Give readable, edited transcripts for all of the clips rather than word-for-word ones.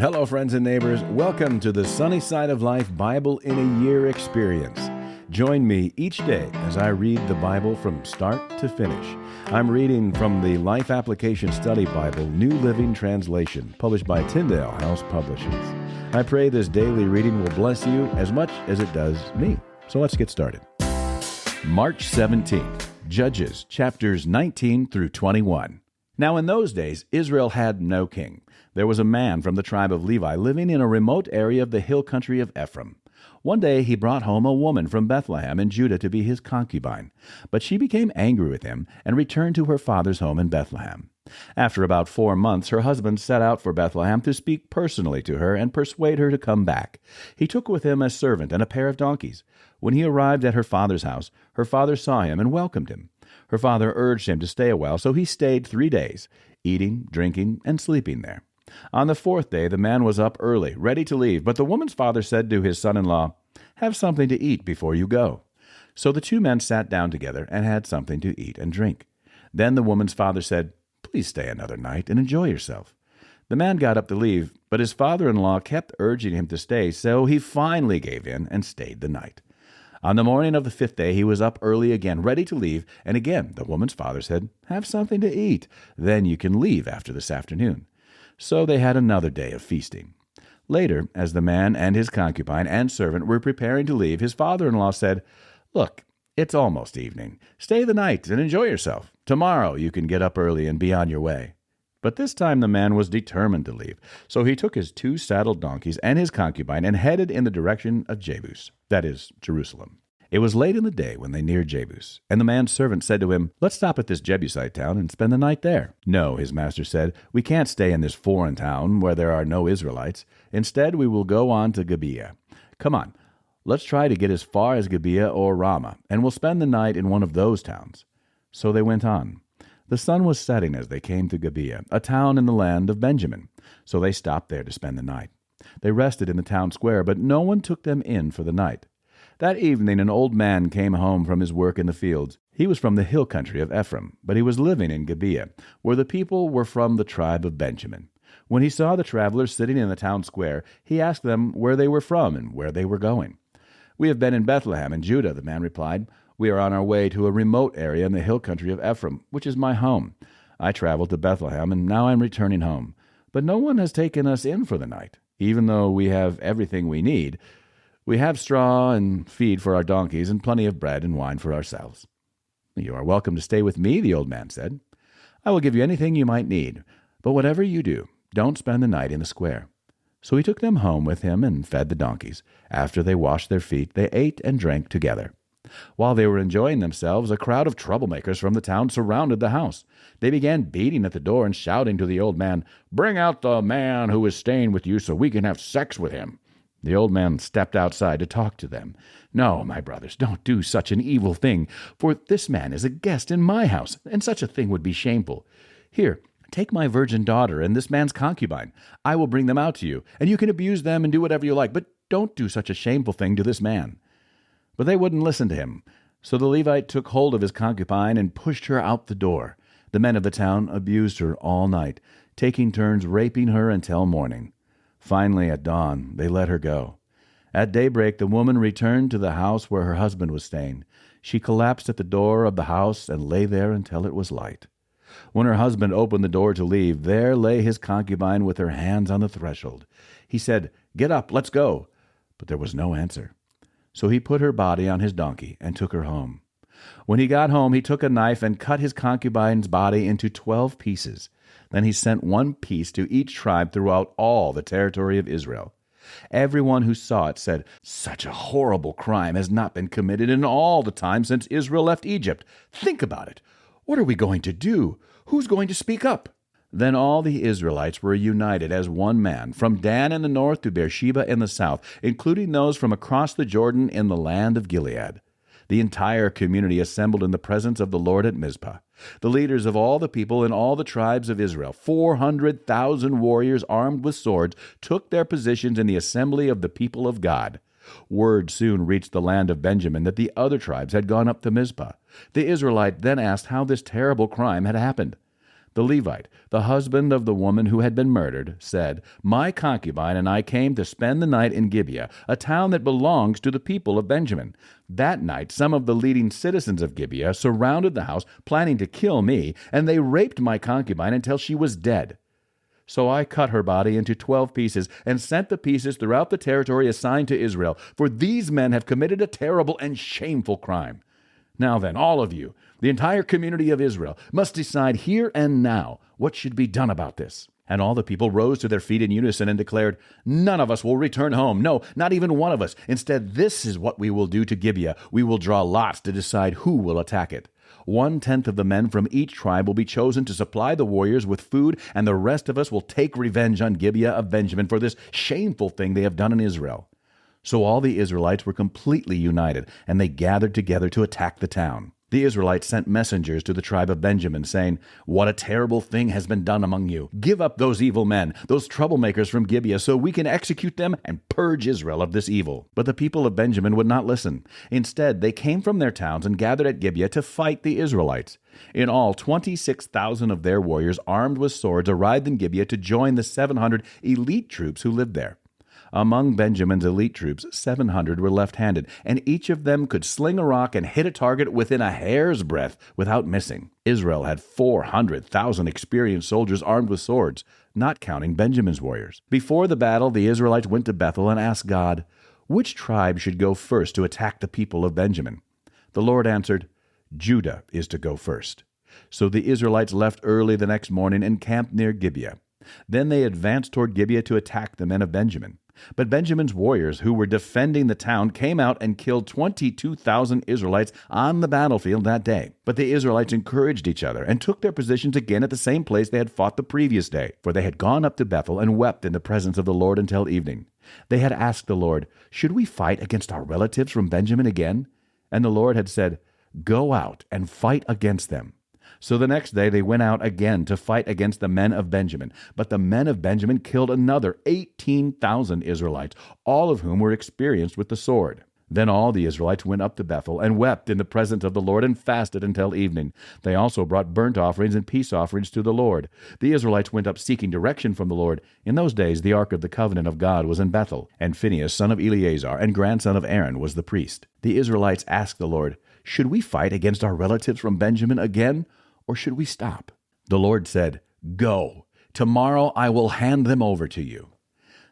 Hello, friends and neighbors. Welcome to the Sunny Side of Life Bible in a Year experience. Join me each day as I read the Bible from start to finish. I'm reading from the Life Application Study Bible, New Living Translation, published by Tyndale House Publishers. I pray this daily reading will bless you as much as it does me. So let's get started. March 17th, Judges, chapters 19 through 21. Now in those days, Israel had no king. There was a man from the tribe of Levi living in a remote area of the hill country of Ephraim. One day he brought home a woman from Bethlehem in Judah to be his concubine. But she became angry with him and returned to her father's home in Bethlehem. After about 4 months, her husband set out for Bethlehem to speak personally to her and persuade her to come back. He took with him a servant and a pair of donkeys. When he arrived at her father's house, her father saw him and welcomed him. Her father urged him to stay a while, so he stayed 3 days, eating, drinking, and sleeping there. On the 4th day, the man was up early, ready to leave, but the woman's father said to his son-in-law, "Have something to eat before you go." So the 2 men sat down together and had something to eat and drink. Then the woman's father said, "Please stay another night and enjoy yourself." The man got up to leave, but his father-in-law kept urging him to stay, so he finally gave in and stayed the night. On the morning of the 5th day, he was up early again, ready to leave, and again the woman's father said, "Have something to eat, then you can leave after this afternoon." So they had another day of feasting. Later, as the man and his concubine and servant were preparing to leave, his father-in-law said, "Look, it's almost evening. Stay the night and enjoy yourself. Tomorrow you can get up early and be on your way." But this time the man was determined to leave. So he took his 2 saddled donkeys and his concubine and headed in the direction of Jebus, that is, Jerusalem. It was late in the day when they neared Jebus, and the man's servant said to him, "Let's stop at this Jebusite town and spend the night there." "No," his master said, "we can't stay in this foreign town where there are no Israelites. Instead, we will go on to Gibeah. Come on, let's try to get as far as Gibeah or Ramah, and we'll spend the night in one of those towns." So they went on. The sun was setting as they came to Gibeah, a town in the land of Benjamin. So they stopped there to spend the night. They rested in the town square, but no one took them in for the night. That evening an old man came home from his work in the fields. He was from the hill country of Ephraim, but he was living in Gibeah, where the people were from the tribe of Benjamin. When he saw the travelers sitting in the town square, he asked them where they were from and where they were going. "We have been in Bethlehem in Judah," the man replied. "We are on our way to a remote area in the hill country of Ephraim, which is my home. I traveled to Bethlehem, and now I'm returning home. But no one has taken us in for the night, even though we have everything we need. We have straw and feed for our donkeys and plenty of bread and wine for ourselves." "You are welcome to stay with me," the old man said. "I will give you anything you might need, but whatever you do, don't spend the night in the square." So he took them home with him and fed the donkeys. After they washed their feet, they ate and drank together. While they were enjoying themselves, a crowd of troublemakers from the town surrounded the house. They began beating at the door and shouting to the old man, "Bring out the man who is staying with you so we can have sex with him." The old man stepped outside to talk to them. "No, my brothers, don't do such an evil thing, for this man is a guest in my house, and such a thing would be shameful. Here, take my virgin daughter and this man's concubine. I will bring them out to you, and you can abuse them and do whatever you like, but don't do such a shameful thing to this man." But they wouldn't listen to him. So the Levite took hold of his concubine and pushed her out the door. The men of the town abused her all night, taking turns raping her until morning. Finally, at dawn, they let her go. At daybreak, the woman returned to the house where her husband was staying. She collapsed at the door of the house and lay there until it was light. When her husband opened the door to leave, there lay his concubine with her hands on the threshold. He said, "Get up, let's go." But there was no answer. So he put her body on his donkey and took her home. When he got home, he took a knife and cut his concubine's body into 12 pieces. Then he sent 1 piece to each tribe throughout all the territory of Israel. Everyone who saw it said, "Such a horrible crime has not been committed in all the time since Israel left Egypt. Think about it. What are we going to do? Who's going to speak up?" Then all the Israelites were united as one man, from Dan in the north to Beersheba in the south, including those from across the Jordan in the land of Gilead. The entire community assembled in the presence of the Lord at Mizpah. The leaders of all the people in all the tribes of Israel, 400,000 warriors armed with swords, took their positions in the assembly of the people of God. Word soon reached the land of Benjamin that the other tribes had gone up to Mizpah. The Israelite then asked how this terrible crime had happened. The Levite, the husband of the woman who had been murdered, said, "My concubine and I came to spend the night in Gibeah, a town that belongs to the people of Benjamin. That night some of the leading citizens of Gibeah surrounded the house, planning to kill me, and they raped my concubine until she was dead. So I cut her body into 12 pieces and sent the pieces throughout the territory assigned to Israel, for these men have committed a terrible and shameful crime. Now then, all of you, the entire community of Israel, must decide here and now what should be done about this." And all the people rose to their feet in unison and declared, "None of us will return home. No, not even one of us. Instead, this is what we will do to Gibeah. We will draw lots to decide who will attack it. 1/10 of the men from each tribe will be chosen to supply the warriors with food, and the rest of us will take revenge on Gibeah of Benjamin for this shameful thing they have done in Israel." So all the Israelites were completely united, and they gathered together to attack the town. The Israelites sent messengers to the tribe of Benjamin, saying, "What a terrible thing has been done among you. Give up those evil men, those troublemakers from Gibeah, so we can execute them and purge Israel of this evil." But the people of Benjamin would not listen. Instead, they came from their towns and gathered at Gibeah to fight the Israelites. In all, 26,000 of their warriors armed with swords arrived in Gibeah to join the 700 elite troops who lived there. Among Benjamin's elite troops, 700 were left-handed, and each of them could sling a rock and hit a target within a hair's breadth without missing. Israel had 400,000 experienced soldiers armed with swords, not counting Benjamin's warriors. Before the battle, the Israelites went to Bethel and asked God, "Which tribe should go first to attack the people of Benjamin?" The Lord answered, "Judah is to go first." So the Israelites left early the next morning and camped near Gibeah. Then they advanced toward Gibeah to attack the men of Benjamin. But Benjamin's warriors, who were defending the town, came out and killed 22,000 Israelites on the battlefield that day. But the Israelites encouraged each other and took their positions again at the same place they had fought the previous day, for they had gone up to Bethel and wept in the presence of the Lord until evening. They had asked the Lord, "Should we fight against our relatives from Benjamin again?" And the Lord had said, "Go out and fight against them." So the next day they went out again to fight against the men of Benjamin. But the men of Benjamin killed another 18,000 Israelites, all of whom were experienced with the sword. Then all the Israelites went up to Bethel and wept in the presence of the Lord and fasted until evening. They also brought burnt offerings and peace offerings to the Lord. The Israelites went up seeking direction from the Lord. In those days the ark of the covenant of God was in Bethel, and Phinehas, son of Eleazar and grandson of Aaron, was the priest. The Israelites asked the Lord, "Should we fight against our relatives from Benjamin again? Or should we stop?" The Lord said, "Go. Tomorrow I will hand them over to you."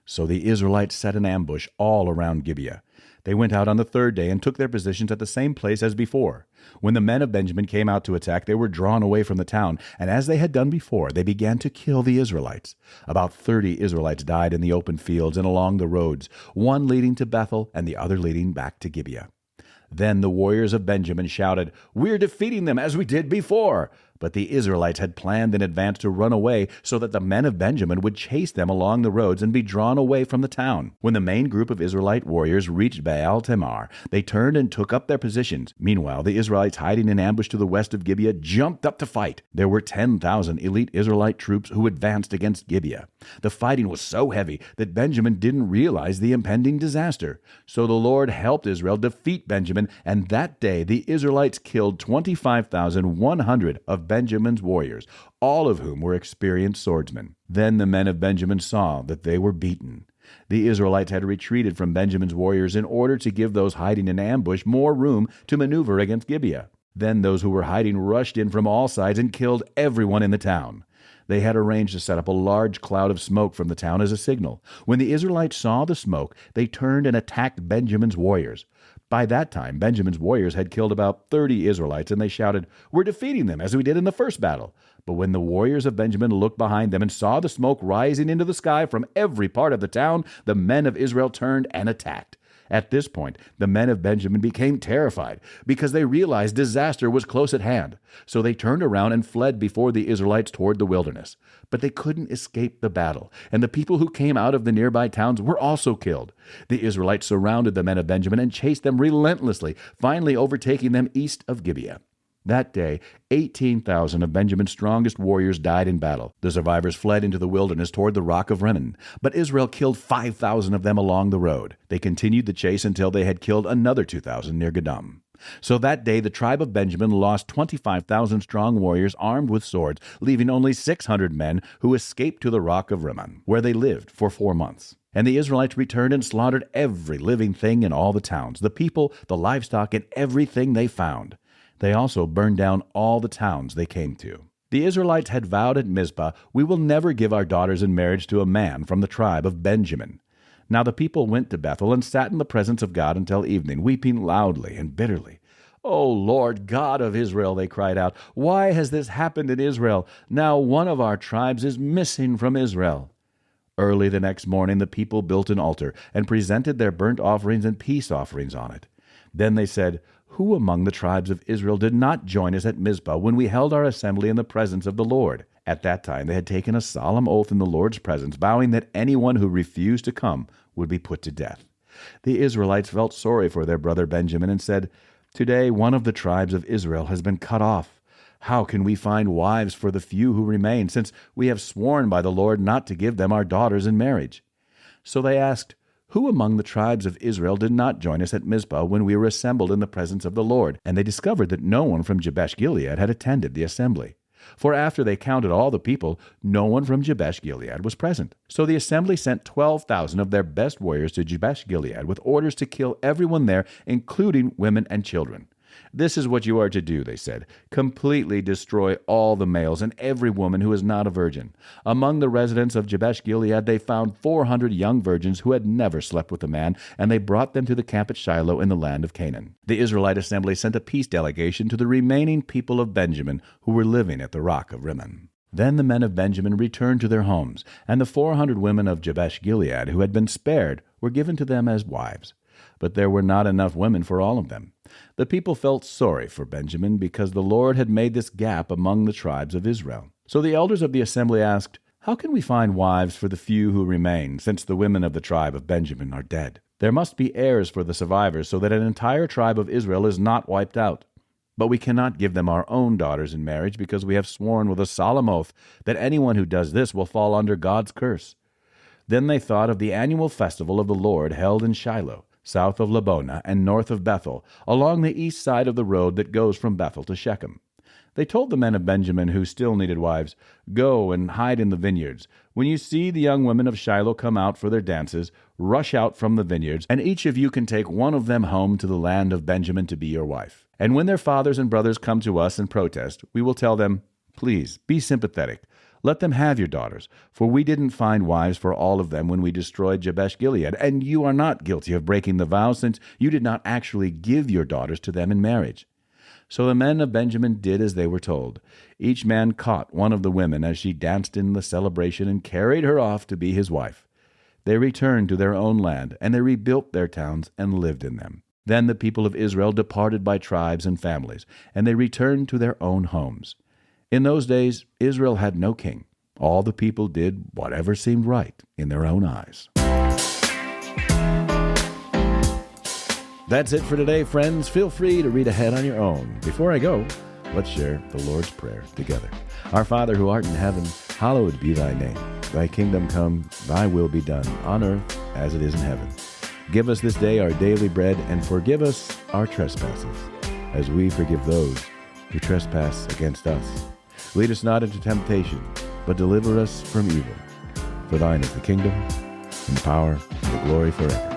So the Israelites set an ambush all around Gibeah. They went out on the third day and took their positions at the same place as before. When the men of Benjamin came out to attack, they were drawn away from the town, and as they had done before, they began to kill the Israelites. About 30 Israelites died in the open fields and along the roads, one leading to Bethel and the other leading back to Gibeah. Then the warriors of Benjamin shouted, "We're defeating them as we did before." But the Israelites had planned in advance to run away so that the men of Benjamin would chase them along the roads and be drawn away from the town. When the main group of Israelite warriors reached Baal Tamar, they turned and took up their positions. Meanwhile, the Israelites hiding in ambush to the west of Gibeah jumped up to fight. There were 10,000 elite Israelite troops who advanced against Gibeah. The fighting was so heavy that Benjamin didn't realize the impending disaster. So the Lord helped Israel defeat Benjamin, and that day the Israelites killed 25,100 of Benjamin's warriors, all of whom were experienced swordsmen. Then the men of Benjamin saw that they were beaten. The Israelites had retreated from Benjamin's warriors in order to give those hiding in ambush more room to maneuver against Gibeah. Then those who were hiding rushed in from all sides and killed everyone in the town. They had arranged to set up a large cloud of smoke from the town as a signal. When the Israelites saw the smoke, they turned and attacked Benjamin's warriors. By that time, Benjamin's warriors had killed about 30 Israelites, and they shouted, "We're defeating them, as we did in the first battle." But when the warriors of Benjamin looked behind them and saw the smoke rising into the sky from every part of the town, the men of Israel turned and attacked. At this point, the men of Benjamin became terrified because they realized disaster was close at hand. So they turned around and fled before the Israelites toward the wilderness. But they couldn't escape the battle, and the people who came out of the nearby towns were also killed. The Israelites surrounded the men of Benjamin and chased them relentlessly, finally overtaking them east of Gibeah. That day, 18,000 of Benjamin's strongest warriors died in battle. The survivors fled into the wilderness toward the rock of Rimmon, but Israel killed 5,000 of them along the road. They continued the chase until they had killed another 2,000 near Gadam. So that day the tribe of Benjamin lost 25,000 strong warriors armed with swords, leaving only 600 men who escaped to the rock of Rimmon, where they lived for 4 months. And the Israelites returned and slaughtered every living thing in all the towns, the people, the livestock, and everything they found. They also burned down all the towns they came to. The Israelites had vowed at Mizpah, "We will never give our daughters in marriage to a man from the tribe of Benjamin." Now the people went to Bethel and sat in the presence of God until evening, weeping loudly and bitterly. "O Lord God of Israel," they cried out, "why has this happened in Israel? Now one of our tribes is missing from Israel." Early the next morning the people built an altar and presented their burnt offerings and peace offerings on it. Then they said, "Who among the tribes of Israel did not join us at Mizpah when we held our assembly in the presence of the Lord?" At that time they had taken a solemn oath in the Lord's presence, vowing that anyone who refused to come would be put to death. The Israelites felt sorry for their brother Benjamin and said, "Today one of the tribes of Israel has been cut off. How can we find wives for the few who remain, since we have sworn by the Lord not to give them our daughters in marriage?" So they asked, "Who among the tribes of Israel did not join us at Mizpah when we were assembled in the presence of the Lord?" And they discovered that no one from Jabesh-Gilead had attended the assembly. For after they counted all the people, no one from Jabesh-Gilead was present. So the assembly sent 12,000 of their best warriors to Jabesh-Gilead with orders to kill everyone there, including women and children. "This is what you are to do," they said. "Completely destroy all the males and every woman who is not a virgin." Among the residents of Jabesh-Gilead they found 400 young virgins who had never slept with a man, and they brought them to the camp at Shiloh in the land of Canaan. The Israelite assembly sent a peace delegation to the remaining people of Benjamin who were living at the rock of Rimmon. Then the men of Benjamin returned to their homes, and the 400 women of Jabesh-Gilead who had been spared were given to them as wives. But there were not enough women for all of them. The people felt sorry for Benjamin because the Lord had made this gap among the tribes of Israel. So the elders of the assembly asked, "How can we find wives for the few who remain, since the women of the tribe of Benjamin are dead? There must be heirs for the survivors, so that an entire tribe of Israel is not wiped out. But we cannot give them our own daughters in marriage because we have sworn with a solemn oath that anyone who does this will fall under God's curse." Then they thought of the annual festival of the Lord held in Shiloh, south of Lebonah and north of Bethel, along the east side of the road that goes from Bethel to Shechem. They told the men of Benjamin who still needed wives, "Go and hide in the vineyards. When you see the young women of Shiloh come out for their dances, rush out from the vineyards, and each of you can take one of them home to the land of Benjamin to be your wife. And when their fathers and brothers come to us and protest, we will tell them, 'Please, be sympathetic. Let them have your daughters, for we didn't find wives for all of them when we destroyed Jabesh-Gilead, and you are not guilty of breaking the vow, since you did not actually give your daughters to them in marriage.'" So the men of Benjamin did as they were told. Each man caught one of the women as she danced in the celebration and carried her off to be his wife. They returned to their own land, and they rebuilt their towns and lived in them. Then the people of Israel departed by tribes and families, and they returned to their own homes. In those days, Israel had no king. All the people did whatever seemed right in their own eyes. That's it for today, friends. Feel free to read ahead on your own. Before I go, let's share the Lord's Prayer together. Our Father who art in heaven, hallowed be thy name. Thy kingdom come, thy will be done, on earth as it is in heaven. Give us this day our daily bread, and forgive us our trespasses, as we forgive those who trespass against us. Lead us not into temptation, but deliver us from evil. For thine is the kingdom, and the power, and the glory forever.